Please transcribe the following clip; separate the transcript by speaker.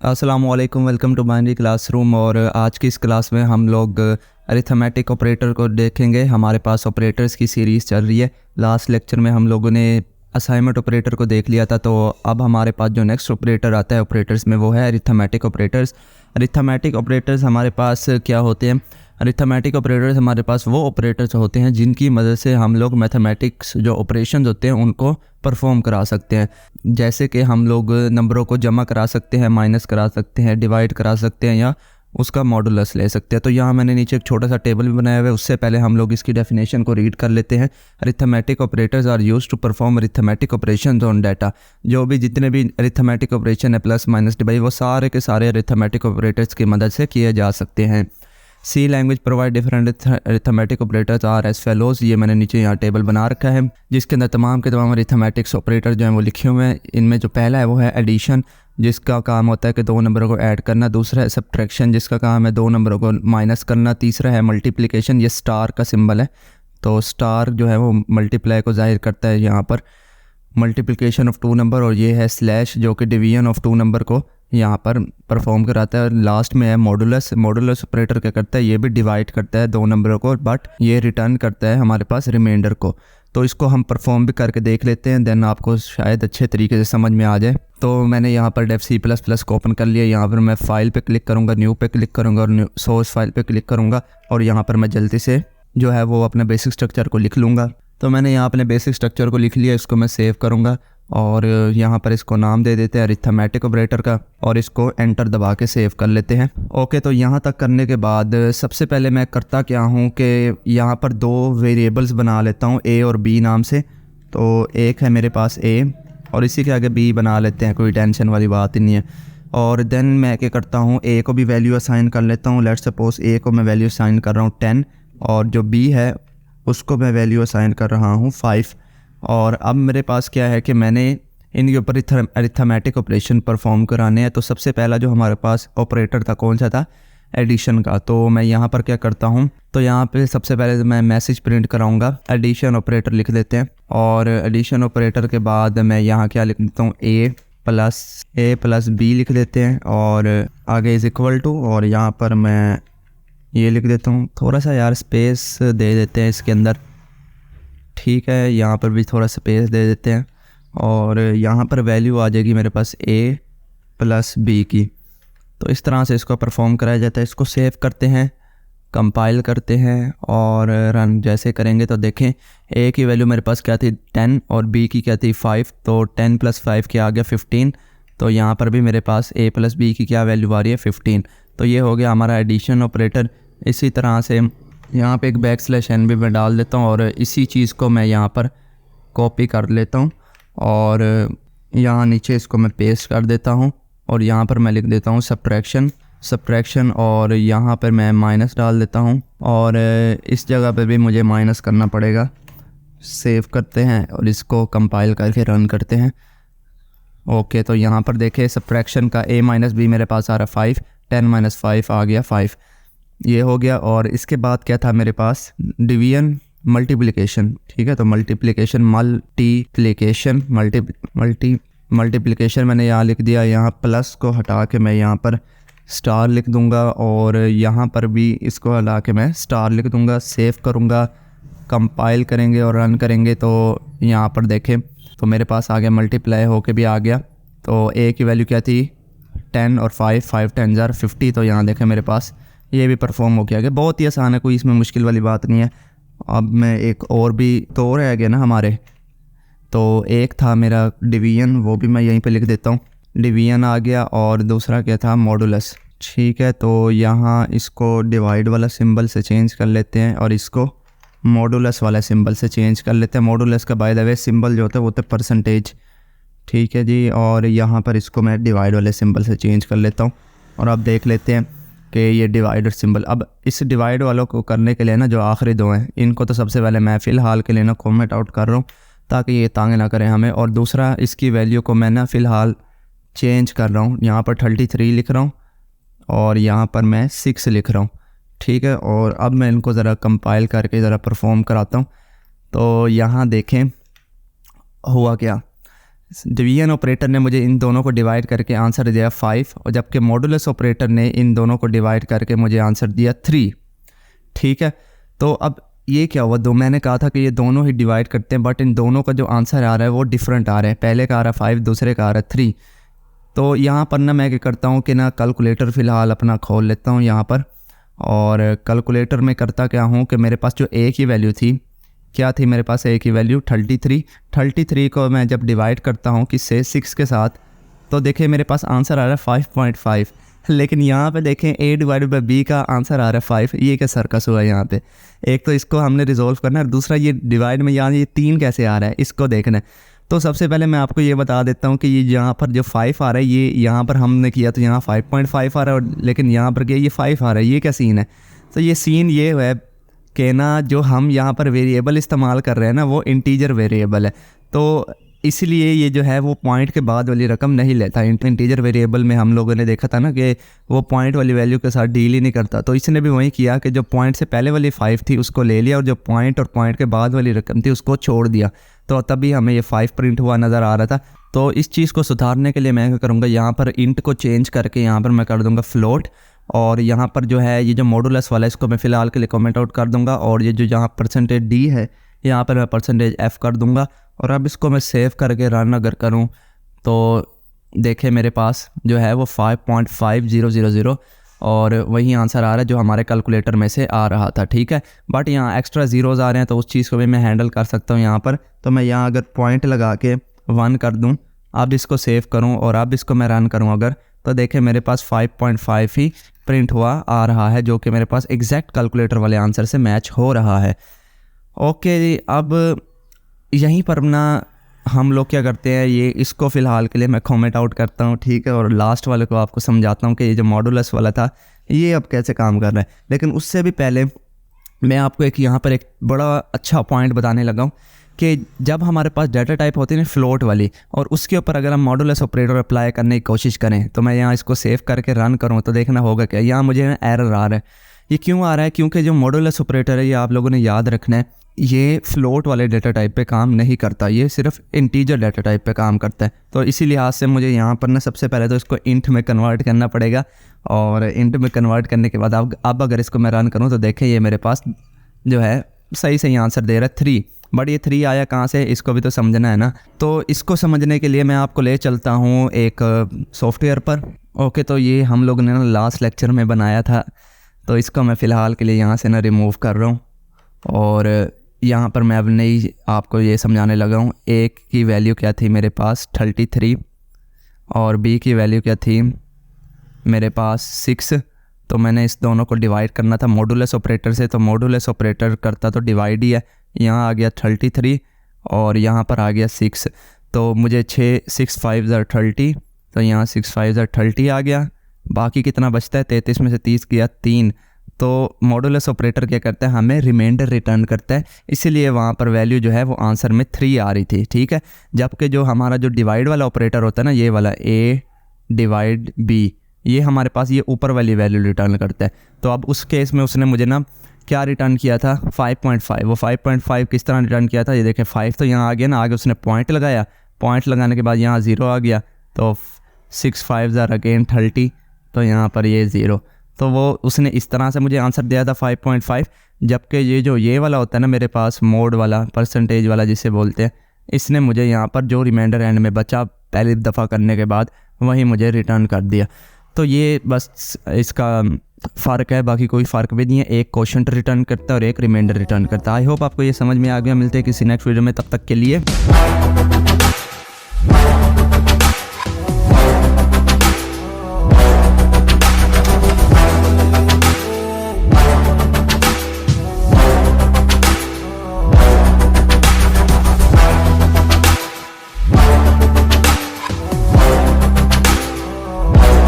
Speaker 1: अस्सलामुअलैकुम, welcome to binary classroom. और आज की इस क्लास में हम लोग अरिथमेटिक ऑपरेटर को देखेंगे। हमारे पास ऑपरेटर्स की सीरीज़ चल रही है। लास्ट लेक्चर में हम लोगों ने असाइनमेंट ऑपरेटर को देख लिया था, तो अब हमारे पास जो नेक्स्ट ऑपरेटर आता है ऑपरेटर्स में वो है अरिथमेटिक ऑपरेटर्स। अरिथमेटिक ऑपरेटर्स हमारे पास क्या होते हैं? अरिथमेटिक ऑपरेटर्स हमारे पास वो ऑपरेटर्स होते हैं जिनकी मदद से हम लोग मैथमेटिक्स जो ऑपरेशंस होते हैं उनको परफॉर्म करा सकते हैं। जैसे कि हम लोग नंबरों को जमा करा सकते हैं, माइनस करा सकते हैं, डिवाइड करा सकते हैं या उसका मॉडुलस ले सकते हैं। तो यहाँ मैंने नीचे एक छोटा सा टेबल भी बनाया हुआ है। उससे पहले हम लोग इसकी डेफिनेशन को रीड कर लेते हैं। Arithmetic operators are used to perform arithmetic operations on data. जो भी जितने भी अरिथमेटिक ऑपरेशन है, प्लस माइनस डिवाइड, वो सारे के सारे अरिथमेटिक ऑपरेटर्स की मदद से किए जा सकते हैं। C language provide different arithmetic operators are as follows. ये मैंने नीचे यहाँ टेबल बना रखा है जिसके अंदर तमाम के तमाम अरिथमेटिक्स ऑपरेटर जो हैं वो लिखे हुए हैं। इनमें जो पहला है वो है एडिशन, जिसका काम होता है कि दो नंबरों को ऐड करना। दूसरा है सब्ट्रैक्शन, जिसका काम है दो नंबरों को माइनस करना। तीसरा है मल्टीप्लिकेशन, ये स्टार का सिंबल है, तो स्टार जो है वो मल्टीप्लाई को जाहिर करता है यहाँ पर, मल्टीप्लिकेशन ऑफ टू नंबर। और ये है स्लैश, जो कि डिवीजन ऑफ टू नंबर को यहाँ पर परफॉर्म कराता है। और लास्ट में है मॉडुलस। मॉडुलस ऑपरेटर क्या करता है? ये भी डिवाइड करता है दो नंबरों को, बट ये रिटर्न करता है हमारे पास रिमाइंडर को। तो इसको हम परफॉर्म भी करके देख लेते हैं, देन आपको शायद अच्छे तरीके से समझ में आ जाए। तो मैंने यहाँ पर डेफ सी प्लस प्लस को ओपन कर लिया। यहाँ पर मैं फाइल पे क्लिक करूँगा, न्यू पे क्लिक करूँगा और सोर्स फाइल पे क्लिक करूँगा। और यहाँ पर मैं जल्दी से जो है वो अपने बेसिक स्ट्रक्चर को लिख लूँगा। तो मैंने यहाँ अपने बेसिक स्ट्रक्चर को लिख लिया। इसको मैं सेव करूँगा और यहाँ पर इसको नाम दे देते हैं अरिथमेटिक ऑपरेटर का, और इसको एंटर दबा के सेव कर लेते हैं। ओके, तो यहाँ तक करने के बाद सबसे पहले मैं करता क्या हूँ कि यहाँ पर दो वेरिएबल्स बना लेता हूँ, ए और बी नाम से। तो एक है मेरे पास ए और इसी के आगे बी बना लेते हैं, कोई टेंशन वाली बात ही नहीं है। और देन मैं क्या करता हूँ, ए को भी वैल्यू असाइन कर लेता हूँ। लेट्स सपोज ए को मैं वैल्यू असाइन कर रहा हूँ 10, और जो बी है उसको मैं वैल्यू असाइन कर रहा हूँ 5। और अब मेरे पास क्या है कि मैंने इनके ऊपर अरिथमेटिक ऑपरेशन परफॉर्म कराने हैं। तो सबसे पहला जो हमारे पास ऑपरेटर था कौन सा था? एडिशन का। तो मैं यहाँ पर क्या करता हूँ, तो यहाँ पे सबसे पहले मैं मैसेज प्रिंट कराऊंगा, एडिशन ऑपरेटर लिख देते हैं। और एडिशन ऑपरेटर के बाद मैं यहाँ क्या लिख देता हूँ, ए प्लस बी लिख देते हैं, और आगे इज़ इक्वल टू, और यहाँ पर मैं ये लिख देता हूँ। थोड़ा सा यार स्पेस दे देते हैं इसके अंदर, ठीक है, यहाँ पर भी थोड़ा स्पेस दे देते हैं। और यहाँ पर वैल्यू आ जाएगी मेरे पास ए प्लस बी की। तो इस तरह से इसको परफॉर्म कराया जाता है। इसको सेव करते हैं, कंपाइल करते हैं और रन जैसे करेंगे तो देखें ए की वैल्यू मेरे पास क्या थी 10 और बी की क्या थी 5। तो 10 + 5 क्या आ गया 15। तो यहाँ पर भी मेरे पास ए प्लस बी की क्या वैल्यू आ रही है 15। तो ये हो गया हमारा एडिशन ऑपरेटर। इसी तरह से यहाँ पे एक \n भी मैं डाल देता हूँ और इसी चीज़ को मैं यहाँ पर कॉपी कर लेता हूँ और यहाँ नीचे इसको मैं पेस्ट कर देता हूँ। और यहाँ पर मैं लिख देता हूँ सब्ट्रैक्शन और यहाँ पर मैं माइनस डाल देता हूँ, और इस जगह पर भी मुझे माइनस करना पड़ेगा। सेव करते हैं और इसको कंपाइल करके रन करते हैं। ओके, तो यहाँ पर देखें सब्ट्रैक्शन का a - b मेरे पास आ रहा 5, 10 - 5 आ गया 5, ये हो गया। और इसके बाद क्या था मेरे पास, डिवीजन मल्टीप्लिकेशन, ठीक है। तो मल्टीप्लिकेशन मैंने यहाँ लिख दिया। यहाँ प्लस को हटा के मैं यहाँ पर स्टार लिख दूंगा और यहाँ पर भी इसको हटा के मैं स्टार लिख दूंगा। सेव करूँगा, कंपाइल करेंगे और रन करेंगे तो यहाँ पर देखें तो मेरे पास आ गया, मल्टीप्लाई होके भी आ गया। तो ए की वैल्यू क्या थी 10 और 5 10 * 50। तो यहाँ देखें मेरे पास ये भी परफॉर्म हो गया। बहुत ही आसान है, कोई इसमें मुश्किल वाली बात नहीं है। अब मैं एक और भी तो रह गया ना हमारे, तो एक था मेरा डिवीजन, वो भी मैं यहीं पे लिख देता हूँ, डिवीजन आ गया। और दूसरा क्या था, मॉडुलस, ठीक है। तो यहाँ इसको डिवाइड वाला सिंबल से चेंज कर लेते हैं और इसको मॉडुलस वाला सिंबल से चेंज कर लेते हैं। मॉडुलस का बाय द वे सिंबल जो होता है वो होता है परसेंटेज, ठीक है जी। और यहाँ पर इसको मैं डिवाइड वाले सिंबल से चेंज कर लेता हूँ। और अब देख लेते हैं कि ये डिवाइडर सिंबल, अब इस डिवाइड वालों को करने के लिए ना जो आखिरी दो हैं इनको तो सबसे पहले मैं फ़िलहाल के लिए ना कॉमेंट आउट कर रहा हूँ ताकि ये तंग ना करें हमें। और दूसरा इसकी वैल्यू को मैं ना फ़िलहाल चेंज कर रहा हूँ, यहाँ पर 33 लिख रहा हूँ और यहाँ पर मैं 6 लिख रहा हूँ, ठीक है। और अब मैं इनको ज़रा कंपाइल करके ज़रा परफॉर्म कराता हूँ। तो यहाँ देखें हुआ क्या, डिवीजन ऑपरेटर ने मुझे इन दोनों को डिवाइड करके आंसर दिया 5 और जबकि मॉडुलस ऑपरेटर ने इन दोनों को डिवाइड करके मुझे आंसर दिया 3। ठीक है, तो अब ये क्या हुआ, मैंने कहा था कि ये दोनों ही डिवाइड करते हैं, बट इन दोनों का जो आंसर आ रहा है वो डिफरेंट आ रहा है। पहले का आ रहा है 5, दूसरे का आ रहा है 3। तो यहाँ पर ना मैं क्या करता हूँ कि ना कैलकुलेटर फ़िलहाल अपना खोल लेता हूँ यहाँ पर, और कैलकुलेटर में करता क्या हूँ कि मेरे पास जो एक ही वैल्यू थी, क्या थी मेरे पास एक ही वैल्यू 33 को मैं जब डिवाइड करता हूँ किससे 6 के साथ, तो देखिए मेरे पास आंसर आ रहा है 5.5। लेकिन यहाँ पे देखें a/b का आंसर आ रहा है 5। ये क्या सर्कस हुआ है यहाँ पे। एक तो इसको हमने रिजोल्व करना है और दूसरा ये डिवाइड में यहाँ ये 3 कैसे आ रहा है इसको देखना है। तो सबसे पहले मैं आपको ये बता देता हूँ कि ये यहाँ पर जो 5 आ रहा है ये यहाँ पर हमने किया तो यहाँ 5.5 आ रहा है, और लेकिन यहाँ पर क्या ये 5 आ रहा है, ये क्या सीन है। तो ये सीन ये है कि ना जो हम यहाँ पर वेरिएबल इस्तेमाल कर रहे हैं ना वो इंटीजर वेरिएबल है, तो इसलिए ये जो है वो पॉइंट के बाद वाली रकम नहीं लेता। इंटीजर वेरिएबल में हम लोगों ने देखा था ना कि वो पॉइंट वाली वैल्यू के साथ डील ही नहीं करता, तो इसने भी वही किया कि जो पॉइंट से पहले वाली 5 थी उसको ले लिया और जो पॉइंट और पॉइंट के बाद वाली रकम थी उसको छोड़ दिया, तो तभी हमें ये 5 प्रिंट हुआ नज़र आ रहा था। तो इस चीज़ को सुधारने के लिए मैं क्या करूँगा, यहाँ पर इंट को चेंज करके यहाँ पर मैं कर दूँगा फ्लोट, और यहाँ पर जो है ये जो मॉडुलस वाला है इसको मैं फ़िलहाल के लिए कमेंट आउट कर दूँगा, और ये जो यहाँ %d है यहाँ पर मैं %f कर दूँगा। और अब इसको मैं सेव करके रन अगर करूँ तो देखें मेरे पास जो है वो 5.5000 और वही आंसर आ रहा है जो हमारे कैलकुलेटर में से आ रहा था। ठीक है, बट यहाँ एक्स्ट्रा ज़ीरोज़ आ रहे हैं तो उस चीज़ को भी मैं हैंडल कर सकता हूँ यहाँ पर। तो मैं यहाँ अगर पॉइंट लगा के 1 कर दूँ, अब इसको सेव करूँ और अब इसको मैं रन करूँ अगर, तो देखें मेरे पास 5.5 ही प्रिंट हुआ आ रहा है, जो कि मेरे पास एग्जैक्ट कैलकुलेटर वाले आंसर से मैच हो रहा है। ओके, अब यहीं पर ना हम लोग क्या करते हैं, ये इसको फ़िलहाल के लिए मैं कमेंट आउट करता हूँ। ठीक है, और लास्ट वाले को आपको समझाता हूँ कि ये जो मॉडुलस वाला था ये अब कैसे काम कर रहा है। लेकिन उससे भी पहले मैं आपको यहाँ पर एक बड़ा अच्छा पॉइंट बताने लगा हूँ कि जब हमारे पास डाटा टाइप होती है ना फ्लोट वाली, और उसके ऊपर अगर हम मॉडुलस ऑपरेटर अप्लाई करने की कोशिश करें, तो मैं यहाँ इसको सेव करके रन करूँ तो देखना होगा क्या, यहाँ मुझे एरर आ रहा है। ये क्यों आ रहा है, क्योंकि जो मॉडुलस ऑपरेटर है ये आप लोगों ने याद रखना है, ये फ्लोट वाले डाटा टाइप पे काम नहीं करता, ये सिर्फ इंटीजर डाटा टाइप पे काम करता है। तो इसी लिहाज से मुझे यहाँ पर ना सबसे पहले तो इसको इंट में कन्वर्ट करना पड़ेगा, और इंट में कन्वर्ट करने के बाद अब अगर इसको मैं रन करूँ तो देखें ये मेरे पास जो है सही आंसर दे रहा है 3। बट ये 3 आया कहाँ से, इसको भी तो समझना है ना। तो इसको समझने के लिए मैं आपको ले चलता हूँ एक सॉफ्टवेयर पर। ओके, तो ये हम लोग ने ना लास्ट लेक्चर में बनाया था, तो इसको मैं फ़िलहाल के लिए यहाँ से ना रिमूव कर रहा हूँ, और यहाँ पर मैं अब नई आपको ये समझाने लगा हूँ। ए की वैल्यू क्या थी मेरे पास 33, और बी की वैल्यू क्या थी मेरे पास 6। तो मैंने इस दोनों को डिवाइड करना था मॉडुलस ऑपरेटर से, तो मॉडुलस ऑपरेटर करता तो डिवाइड ही है। यहाँ आ गया 33 और यहाँ पर आ गया 6, तो मुझे 6 5 30, तो यहाँ 6 5 30 आ गया। बाकी कितना बचता है, 33 में से 30 किया 3। तो मॉडुलस ऑपरेटर क्या करता है, हमें रिमाइंडर रिटर्न करता है, इसीलिए वहाँ पर वैल्यू जो है वो आंसर में 3 आ रही थी। ठीक है, जबकि जो हमारा जो डिवाइड वाला ऑपरेटर होता है ना, ये वाला a/b, ये हमारे पास ये ऊपर वाली वैल्यू रिटर्न करता है। तो अब उस केस में उसने मुझे ना क्या रिटर्न किया था 5.5। वो 5.5 किस तरह रिटर्न किया था, ये देखें 5 तो यहाँ आ गया ना, आगे उसने पॉइंट लगाया, पॉइंट लगाने के बाद यहाँ 0 आ गया, तो 6 5 अगेन 30, तो यहाँ पर ये 0। तो वो उसने इस तरह से मुझे आंसर दिया था 5.5। जबकि ये वाला होता है ना मेरे पास मोड वाला, परसेंटेज वाला जिसे बोलते हैं, इसने मुझे यहाँ पर जो रिमाइंडर एंड में बचा पहली दफ़ा करने के बाद वही मुझे रिटर्न कर दिया। तो ये बस इसका फ़र्क है, बाकी कोई फ़र्क भी नहीं है। एक क्वोशंट रिटर्न करता है और एक रिमाइंडर रिटर्न करता है। आई होप आपको ये समझ में आ गया। मिलते हैं किसी नेक्स्ट वीडियो में, तब तक के लिए।